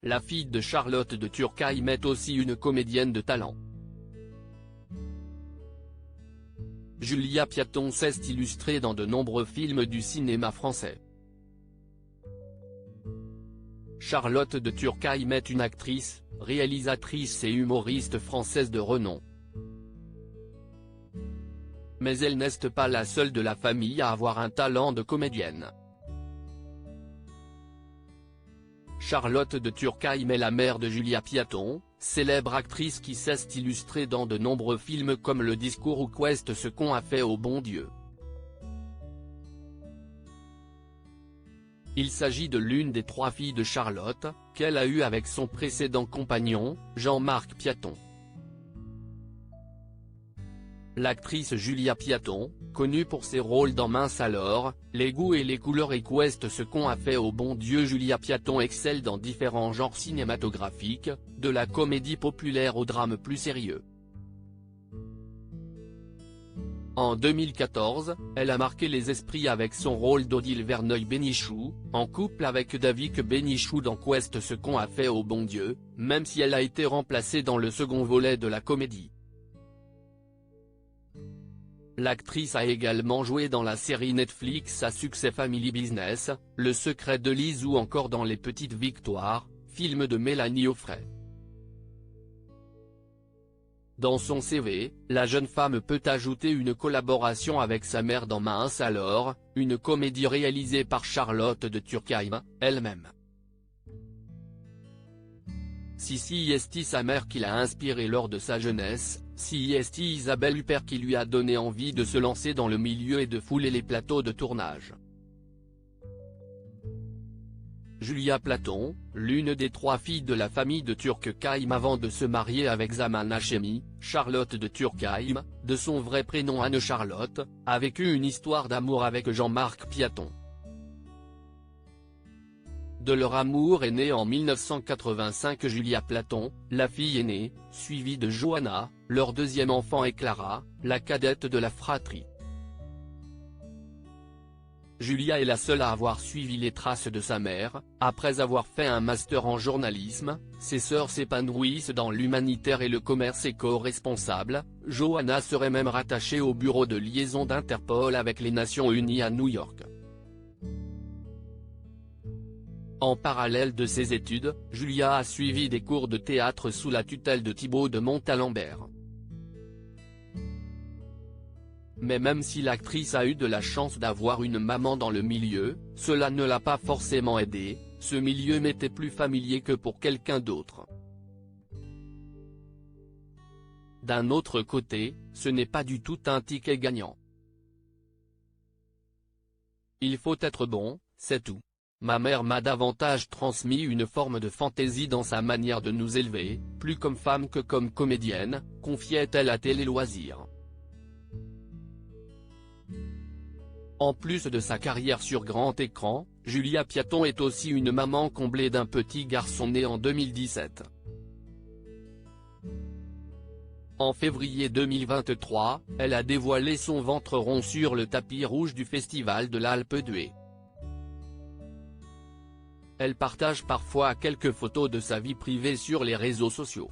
la fille de Charlotte de Turckheim est aussi une comédienne de talent. Julia Piaton s'est illustrée dans de nombreux films du cinéma français. Charlotte de Turckheim est une actrice, réalisatrice et humoriste française de renom. Mais elle n'est pas la seule de la famille à avoir un talent de comédienne. Charlotte de Turckheim est la mère de Julia Piaton, célèbre actrice qui s'est illustrée dans de nombreux films comme Le Discours ou Qu'est-ce ce qu'on a fait au bon Dieu. Il s'agit de l'une des 3 filles de Charlotte, qu'elle a eue avec son précédent compagnon, Jean-Marc Piaton. L'actrice Julia Piaton, connue pour ses rôles dans Mince alors, Les goûts et les couleurs et Qu'est-ce ce qu'on a fait au bon Dieu. Julia Piaton excelle dans différents genres cinématographiques, de la comédie populaire au drame plus sérieux. En 2014, elle a marqué les esprits avec son rôle d'Odile Verneuil-Bénichou, en couple avec David Bénichou dans Qu'est-ce ce qu'on a fait au bon Dieu, même si elle a été remplacée dans le second volet de la comédie. L'actrice a également joué dans la série Netflix à succès Family Business, Le secret de Lise ou encore dans Les Petites Victoires, film de Mélanie Offray. Dans son CV, la jeune femme peut ajouter une collaboration avec sa mère dans Mince alors, une comédie réalisée par Charlotte de Turckheim, elle-même. Si est sa mère qui l'a inspirée lors de sa jeunesse, si est Isabelle Huppert qui lui a donné envie de se lancer dans le milieu et de fouler les plateaux de tournage. Julia Piaton, l'une des 3 filles de la famille de Turckheim avant de se marier avec Zaman Hachemi, Charlotte de Turckheim, de son vrai prénom Anne-Charlotte, a vécu une histoire d'amour avec Jean-Marc Piaton. De leur amour est née en 1985 Julia Piaton, la fille aînée, suivie de Johanna, leur deuxième enfant est Clara, la cadette de la fratrie. Julia est la seule à avoir suivi les traces de sa mère, après avoir fait un master en journalisme, ses sœurs s'épanouissent dans l'humanitaire et le commerce éco-responsable, Johanna serait même rattachée au bureau de liaison d'Interpol avec les Nations Unies à New York. En parallèle de ses études, Julia a suivi des cours de théâtre sous la tutelle de Thibaut de Montalembert. Mais même si l'actrice a eu de la chance d'avoir une maman dans le milieu, cela ne l'a pas forcément aidée, ce milieu m'était plus familier que pour quelqu'un d'autre. D'un autre côté, ce n'est pas du tout un ticket gagnant. Il faut être bon, c'est tout. Ma mère m'a davantage transmis une forme de fantaisie dans sa manière de nous élever, plus comme femme que comme comédienne, confiait-elle à Télé Loisirs. En plus de sa carrière sur grand écran, Julia Piaton est aussi une maman comblée d'un petit garçon né en 2017. En février 2023, elle a dévoilé son ventre rond sur le tapis rouge du festival de l'Alpe d'Huez. Elle partage parfois quelques photos de sa vie privée sur les réseaux sociaux.